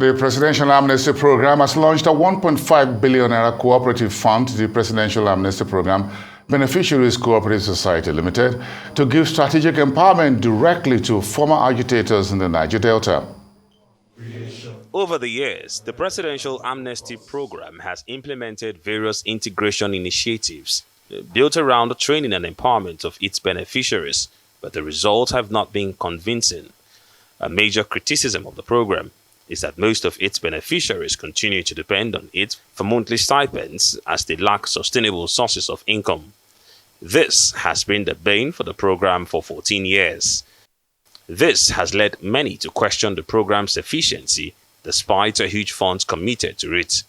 The Presidential Amnesty Programme has launched a 1.5 billion Cooperative Fund, the Presidential Amnesty Programme Beneficiaries Cooperative Society Limited, to give strategic empowerment directly to former agitators in the Niger Delta. Over the years, the Presidential Amnesty Programme has implemented various integration initiatives built around the training and empowerment of its beneficiaries, but the results have not been convincing. A major criticism of the program is that most of its beneficiaries continue to depend on it for monthly stipends as they lack sustainable sources of income. This has been the bane for the program for 14 years. This has led many to question the program's efficiency despite a huge funds committed to it.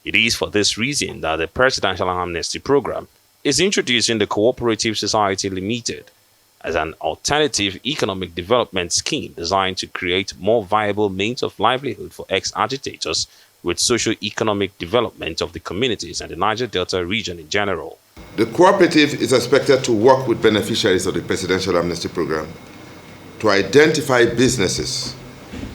It is for this reason that the Presidential Amnesty Programme is introducing the Cooperative Society Limited as an alternative economic development scheme designed to create more viable means of livelihood for ex-agitators with socio-economic development of the communities and the Niger Delta region in general. The cooperative is expected to work with beneficiaries of the Presidential Amnesty Programme to identify businesses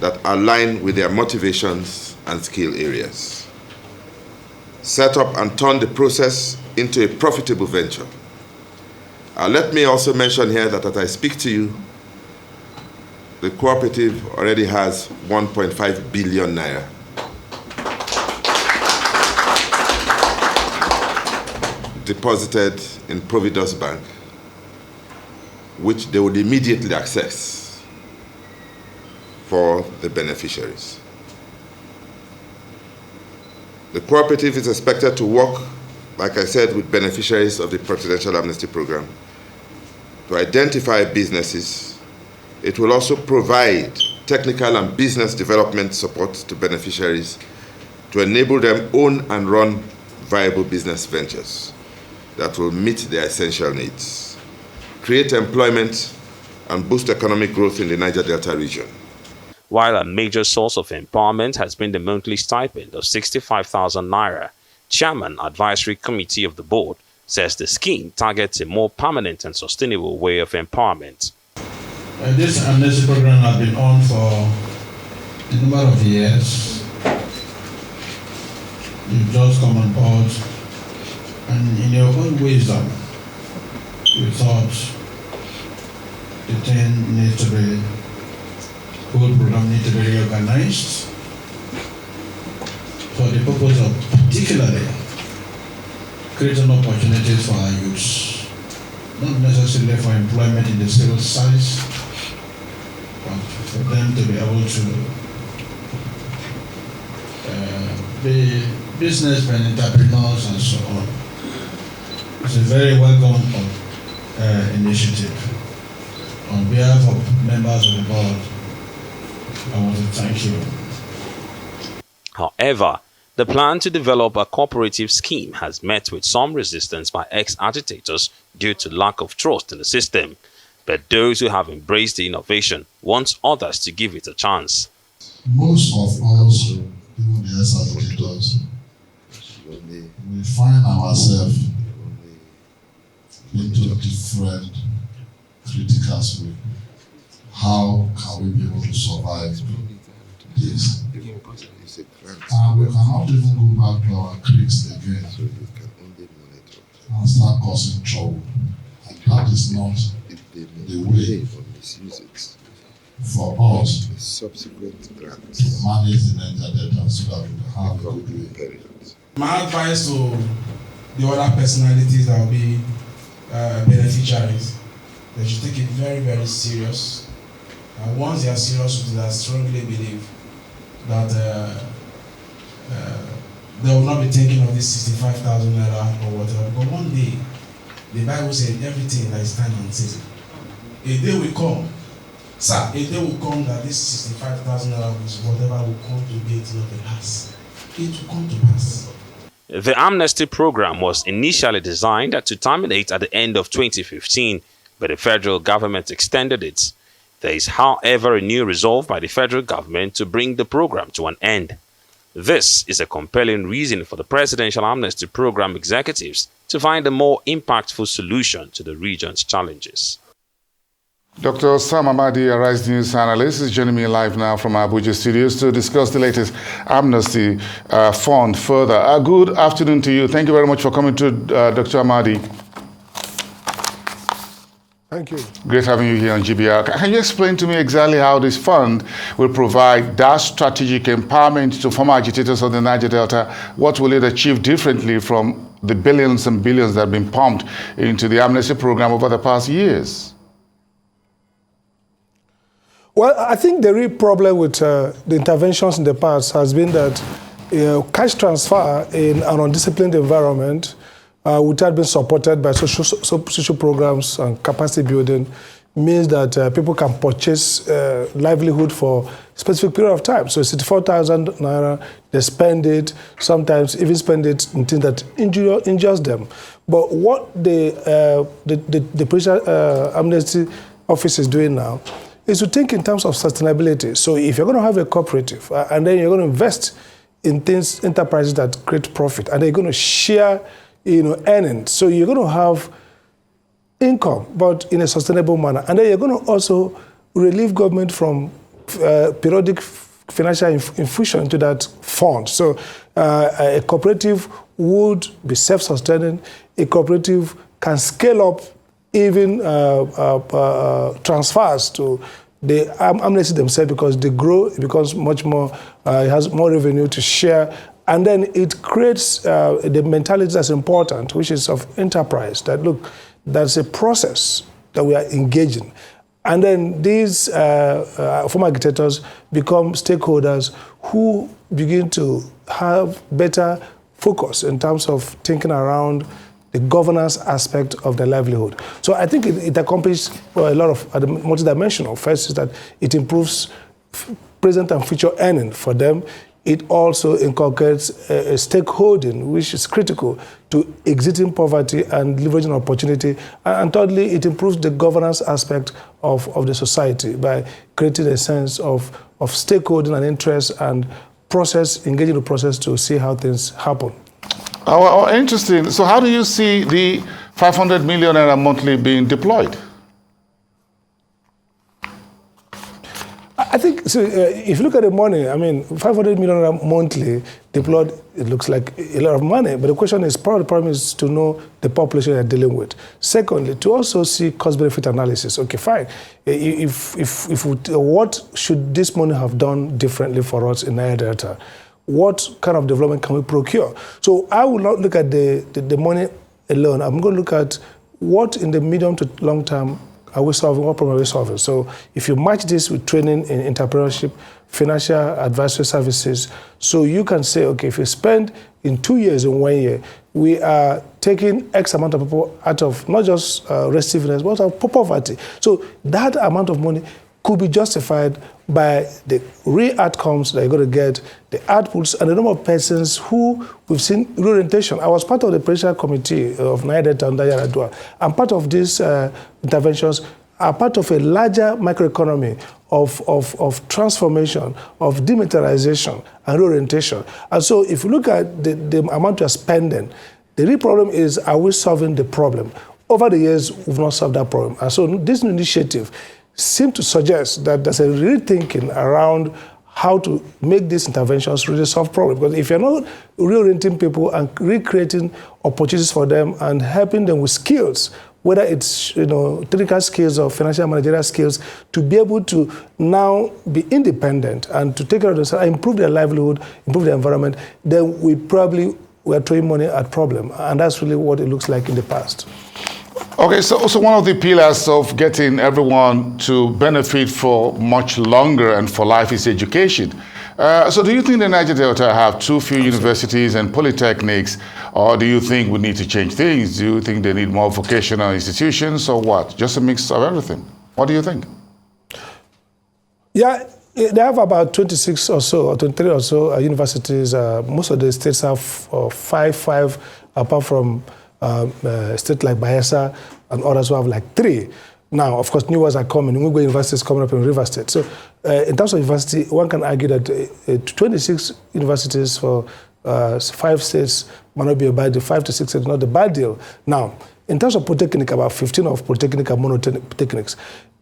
that align with their motivations and skill areas, set up and turn the process into a profitable venture. Let me also mention here that as I speak to you, the cooperative already has 1.5 billion naira deposited in Providus Bank, which they would immediately access for the beneficiaries. The cooperative is expected to work, like I said, with beneficiaries of the Presidential Amnesty Programme to identify businesses. It will also provide technical and business development support to beneficiaries to enable them own and run viable business ventures that will meet their essential needs, create employment, and boost economic growth in the Niger Delta region. While a major source of empowerment has been the monthly stipend of 65,000 naira, Chairman Advisory Committee of the Board says the scheme targets a more permanent and sustainable way of empowerment. This amnesty program has been on for a number of years. You've just come on board, and in your own wisdom, you thought the thing needs to be, the whole program needs to be reorganized for the purpose of particularly creating opportunities for our youths, not necessarily for employment in the civil service, but for them to be able to be businessmen, entrepreneurs, and so on. It's a very welcome initiative. On behalf of members of the board, I want to thank you. However, the plan to develop a cooperative scheme has met with some resistance by ex-agitators due to lack of trust in the system. But those who have embraced the innovation want others to give it a chance. Most of us, even the ex-agitators, we find ourselves into different critical ways. How can we be able to survive this? And we cannot even go back to our creeks again and start causing trouble. And that is not the way for us to manage the Niger Delta so that we can have a good way. My advice to the other personalities that will be beneficiaries, they should take it very, very serious. And once they are serious with it, I strongly believe that they will not be thinking of this 65,000 naira or whatever. But one day, the Bible said everything that is time and season. A day will come, sir, a day will come that this 65,000 naira is whatever will come to be it not the past. It will come to pass. The amnesty program was initially designed to terminate at the end of 2015, but the federal government extended it. There is, however, a new resolve by the federal government to bring the program to an end. This is a compelling reason for the Presidential Amnesty Programme executives to find a more impactful solution to the region's challenges. Dr. Sam Amadi, a Rise News analyst, is joining me live now from Abuja studios to discuss the latest Amnesty Fund further. Good afternoon to you. Thank you very much for coming to Dr. Amadi. Thank you. Great having you here on GBR. Can you explain to me exactly how this fund will provide that strategic empowerment to former agitators of the Niger Delta? What will it achieve differently from the billions and billions that have been pumped into the amnesty program over the past years? Well, I think the real problem with the interventions in the past has been that cash transfer in an undisciplined environment without being supported by social programs and capacity building means that people can purchase livelihood for a specific period of time. So 64,000 naira, they spend it, sometimes even spend it in things that injures them. But what the Presidential Amnesty Office is doing now is to think in terms of sustainability. So if you're going to have a cooperative and then you're going to invest in things, enterprises that create profit, and then you're going to share, earnings. So you're going to have income, but in a sustainable manner. And then you're going to also relieve government from periodic financial infusion into that fund. So a cooperative would be self-sustaining. A cooperative can scale up even transfers to the amnesty themselves because they grow, it becomes much more, it has more revenue to share. And then it creates the mentality that's important, which is of enterprise, that look, that's a process that we are engaging. And then these former agitators become stakeholders who begin to have better focus in terms of thinking around the governance aspect of their livelihood. So I think it accomplishes a lot of multidimensional. First is that it improves present and future earning for them. It also inculcates a stakeholding, which is critical to exiting poverty and leveraging opportunity. And thirdly, it improves the governance aspect of the society by creating a sense of stakeholding and interest and process, engaging the process to see how things happen. Oh, interesting. So how do you see the 500 million naira monthly being deployed? I think, so if you look at the money, 500 million naira monthly deployed, it looks like a lot of money. But the question is, part of the problem is to know the population you're dealing with. Secondly, to also see cost-benefit analysis. Okay, fine. What should this money have done differently for us in Niger Delta? What kind of development can we procure? So I will not look at the money alone. I'm going to look at what in the medium to long term are we solving, what problem are we solving? So if you match this with training in entrepreneurship, financial advisory services, so you can say, okay, if you spend in 2 years, in 1 year, we are taking X amount of people out of not just restiveness, but out of poverty. So that amount of money could be justified by the real outcomes that you're going to get, the outputs, and the number of persons who we've seen reorientation. I was part of the Presidential Committee of Niger Delta under Yaradua, and part of these interventions are part of a larger microeconomy of transformation, of demilitarization and reorientation. And so if you look at the amount we are spending, the real problem is, are we solving the problem? Over the years, we've not solved that problem. And so this initiative seem to suggest that there's a rethinking around how to make these interventions really solve problems. Because if you're not reorienting people and recreating opportunities for them and helping them with skills, whether it's technical skills or financial managerial skills, to be able to now be independent and to take care of themselves, improve their livelihood, improve their environment, then we are throwing money at problem. And that's really what it looks like in the past. Okay, so one of the pillars of getting everyone to benefit for much longer and for life is education. So do you think the Niger Delta have too few universities and polytechnics, or do you think we need to change things? Do you think they need more vocational institutions, or what? Just a mix of everything. What do you think? Yeah, they have about 26 or so, or 23 or so universities. Most of the states have five, apart from a state like Bayelsa and others who have like 3. Now, of course, new ones are coming. Ngugwe University is coming up in River State. So in terms of university, one can argue that 26 universities for 5 states might not be a bad deal. 5 to 6 states is not a bad deal. Now, in terms of polytechnic, about 15 of polytechnic are monotechnics.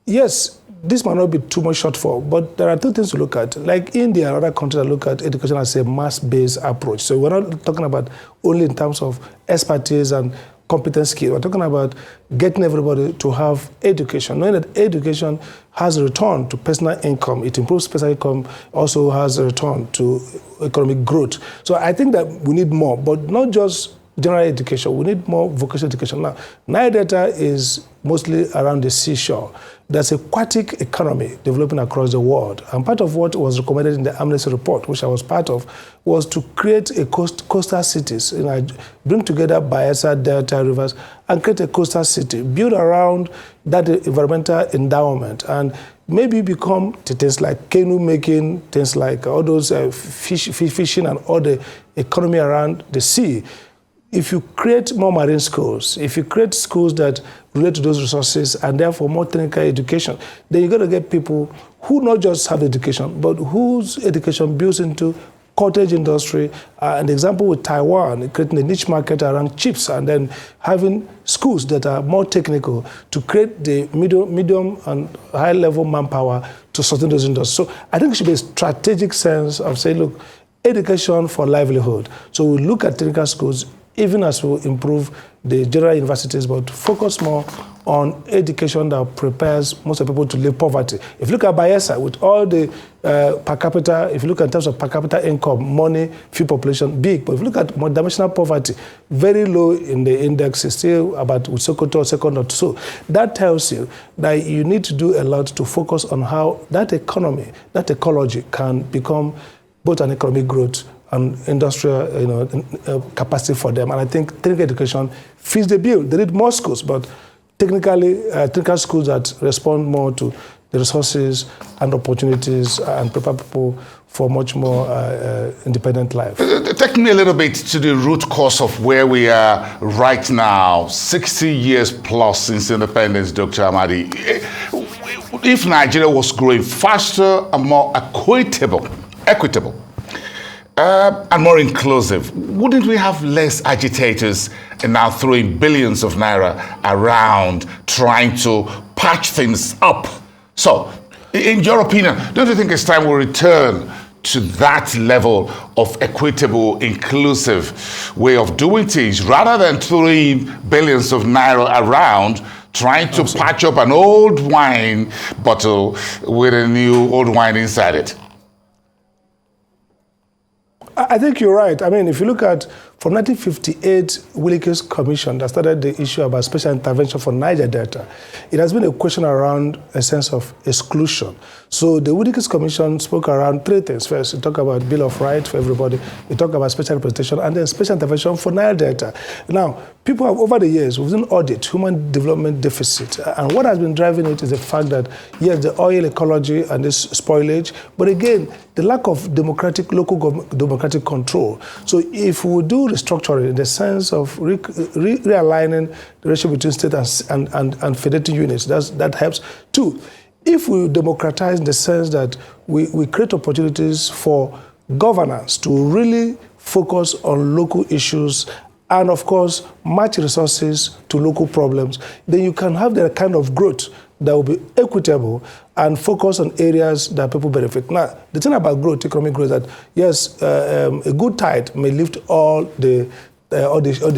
yes, this might not be too much shortfall, but there are two things to look at. Like India and other countries that look at education as a mass-based approach. So we're not talking about only in terms of expertise and competence skill. We're talking about getting everybody to have education, knowing that education has a return to personal income. It improves personal income, also has a return to economic growth. So I think that we need more, but not just general education. We need more vocational education. Now, Niger Delta is mostly around the seashore. There's an aquatic economy developing across the world. And part of what was recommended in the Amnesty report, which I was part of, was to create a coastal cities, bring together Bayelsa, Delta, rivers, and create a coastal city, build around that environmental endowment, and maybe become things like canoe making, things like all those fishing and all the economy around the sea. If you create more marine schools, if you create schools that relate to those resources and therefore more technical education, then you're going to get people who not just have education, but whose education builds into cottage industry. An example with Taiwan, creating a niche market around chips and then having schools that are more technical to create the medium and high level manpower to sustain those industries. So I think it should be a strategic sense of saying, look, education for livelihood. So we look at technical schools, even as we improve the general universities, but focus more on education that prepares most of the people to leave poverty. If you look at Bayelsa, with all the per capita, if you look at terms of per capita income, money, few population, big. But if you look at dimensional poverty, very low in the index, it's still about with Sokoto, second or so. That tells you that you need to do a lot to focus on how that economy, that ecology can become both an economic growth and industrial capacity for them. And I think technical education fits the bill. They need more schools, but technical schools that respond more to the resources and opportunities and prepare people for much more independent life. Take me a little bit to the root cause of where we are right now, 60 years plus since independence, Dr. Amadi. If Nigeria was growing faster and more equitable, and more inclusive, wouldn't we have less agitators and now throwing billions of naira around trying to patch things up? So, in your opinion, don't you think it's time we return to that level of equitable, inclusive way of doing things rather than throwing billions of naira around trying to patch up an old wine bottle with a new old wine inside it? I think you're right. I mean, if you look at from 1958, Williams Commission that started the issue about special intervention for Niger Delta, it has been a question around a sense of exclusion. So the Williams Commission spoke around three things. First, it talked about Bill of Rights for everybody. It talked about special representation and then special intervention for Niger Delta. Now, people have, over the years, we've done audit, human development deficit. And what has been driving it is the fact that, yes, the oil ecology and this spoilage, but again, the lack of local democratic control. So if we do restructuring in the sense of realigning the ratio between state and federating units, that helps. Two, if we democratize in the sense that we create opportunities for governance to really focus on local issues and, of course, match resources to local problems, then you can have the kind of growth that will be equitable and focus on areas that people benefit. Now, the thing about growth, economic growth, is that yes, a good tide may lift all the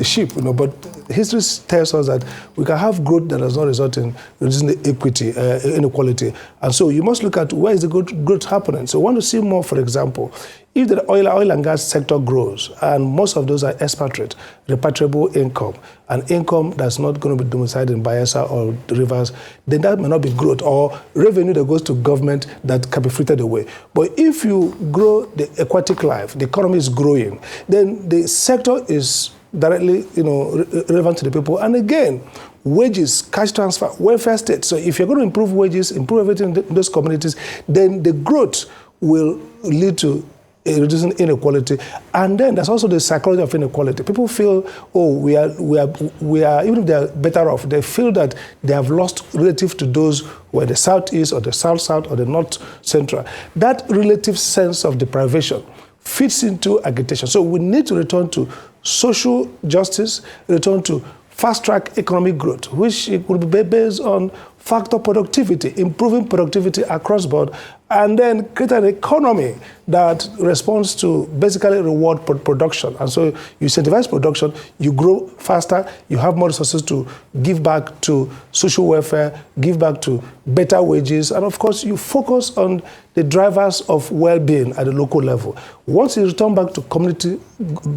sheep, but history tells us that we can have growth that does not result in reducing the inequality. And so you must look at where is the growth happening. So we want to see more, for example, if the oil and gas sector grows, and most of those are expatriate, repatriable income, and income that's not going to be domiciled in Bayelsa or the rivers, then that may not be growth or revenue that goes to government that can be frittered away. But if you grow the aquatic life, the economy is growing, then the sector is directly relevant to the people. And again, wages, cash transfer, welfare state. So if you're going to improve wages, improve everything in those communities, then the growth will lead to reducing inequality. And then there's also the psychology of inequality. People feel, oh, we are, even if they're better off, they feel that they have lost relative to those who are the southeast or the south-south or the north-central. That relative sense of deprivation fits into agitation. So we need to return to social justice, return to fast-track economic growth, which it will be based on factor productivity, improving productivity across board, and then create an economy that responds to basically reward production. And so you incentivize production, you grow faster, you have more resources to give back to social welfare, give back to better wages, and of course you focus on the drivers of well-being at the local level. Once you return back to community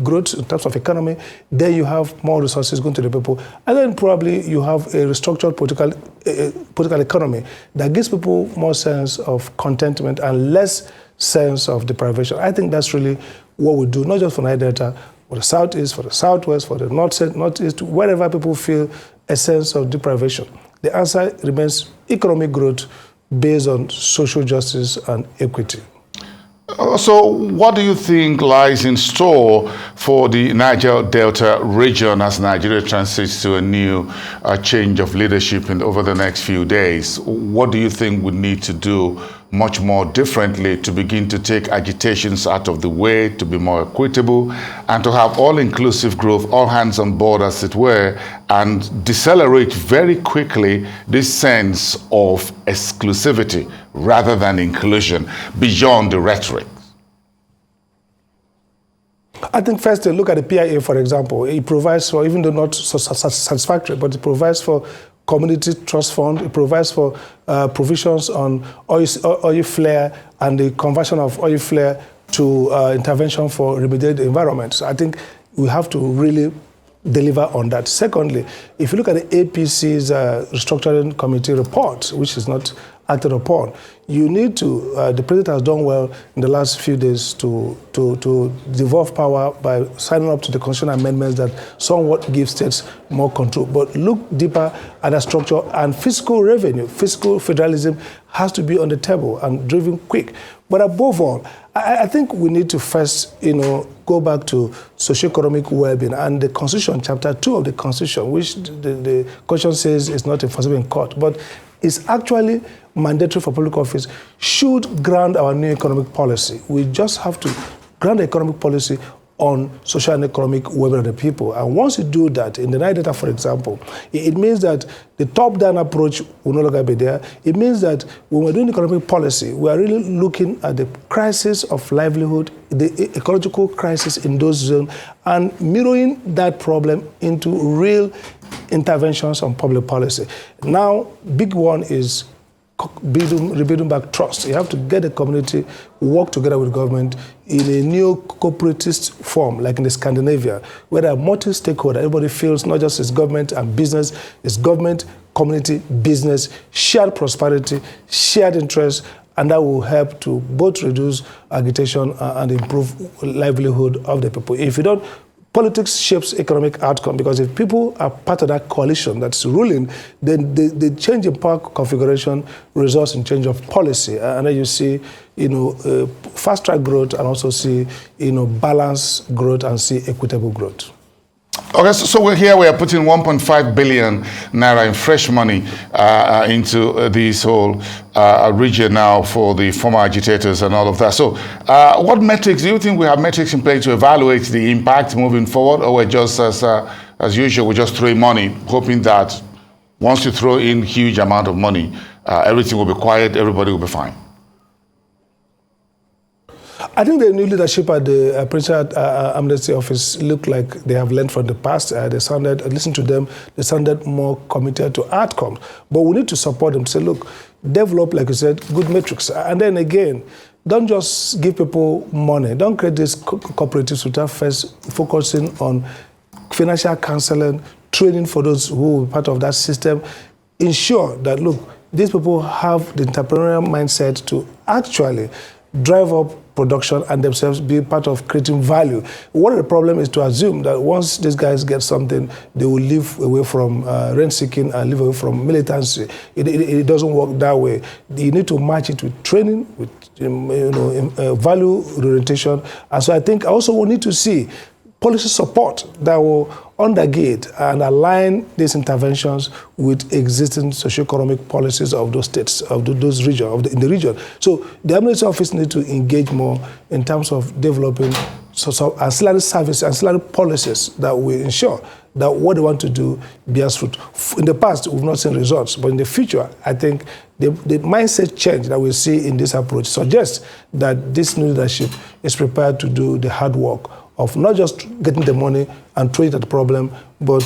growth in terms of economy, then you have more resources going to the people, and then probably you have a restructured political economy that gives people more sense of contentment and less sense of deprivation. I think that's really what we do, not just for Niger Delta, for the Southeast, for the Southwest, for the Northeast, wherever people feel a sense of deprivation. The answer remains economic growth based on social justice and equity. So what do you think lies in store for the Niger Delta region as Nigeria transits to a new change of leadership over the next few days? What do you think we need to do much more differently to begin to take agitations out of the way, to be more equitable, and to have all-inclusive growth, all hands on board, as it were, and decelerate very quickly this sense of exclusivity rather than inclusion beyond the rhetoric? I think first, look at the PIA, for example. It provides for, even though not satisfactory, but it provides for community trust fund. It provides for provisions on oil flare and the conversion of oil flare to intervention for remediating the environment. So I think we have to really deliver on that. Secondly, if you look at the APC's restructuring committee report, which is not acted upon, you need to, the president has done well in the last few days to devolve power by signing up to the constitutional amendments that somewhat give states more control. But look deeper at the structure, and fiscal revenue, fiscal federalism has to be on the table and driven quick. But above all, I think we need to first, go back to socio-economic well-being, and the Constitution, Chapter 2 of the Constitution, which the Constitution says is not enforceable in court, but is actually mandatory for public office, should ground our new economic policy. We just have to ground the economic policy on social and economic well-being of the people. And once you do that, in the Niger Delta, for example, it means that the top-down approach will no longer be there. It means that when we're doing economic policy, we are really looking at the crisis of livelihood, the ecological crisis in those zones, and mirroring that problem into real interventions on public policy. Now, big one is rebuilding back trust. You have to get the community, work together with government in a new corporatist form, like in the Scandinavia, where there are multi-stakeholder. Everybody feels not just it's government and business, it's government, community, business, shared prosperity, shared interests, and that will help to both reduce agitation and improve livelihood of the people. If you don't, politics shapes economic outcome, because if people are part of that coalition that's ruling, then the change in power configuration results in change of policy. And then you see, fast-track growth, and also see, balanced growth, and see equitable growth. Okay, so we're here, we are putting 1.5 billion naira in fresh money into this whole region now for the former agitators and all of that. So what metrics, do you think we have metrics in place to evaluate the impact moving forward, or we're just, as usual, we're just throwing money, hoping that once you throw in huge amount of money, everything will be quiet, everybody will be fine? I think the new leadership at the Presidential Amnesty Office look like they have learned from the past. They sounded, listen to them, they sounded more committed to outcomes. But we need to support them to say, look, develop, like you said, good metrics. And then again, don't just give people money. Don't create these cooperatives without first focusing on financial counseling, training for those who will be part of that system. Ensure that, look, these people have the entrepreneurial mindset to actually drive up production and themselves be part of creating value. One of the problems is to assume that once these guys get something, they will live away from rent-seeking and live away from militancy. It doesn't work that way. You need to match it with training, with value orientation. And so I think also we need to see policy support that will undergate and align these interventions with existing socio-economic policies of those states, of those regions, in the region. So the Amnesty Office needs to engage more in terms of developing ancillary services, ancillary policies that will ensure that what they want to do bears fruit. In the past, we've not seen results, but in the future, I think the mindset change that we see in this approach suggests that this new leadership is prepared to do the hard work of not just getting the money and throwing it at the problem, but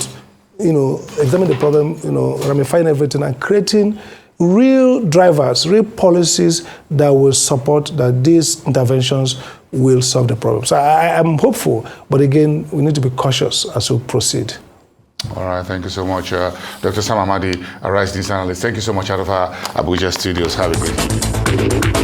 examine the problem, ramifying everything and creating real drivers, real policies that will support that these interventions will solve the problem. So I am hopeful, but again, we need to be cautious as we proceed. All right, thank you so much. Dr. Sam Amadi, a Rise News analyst. Thank you so much out of our Abuja studios. Have a great evening.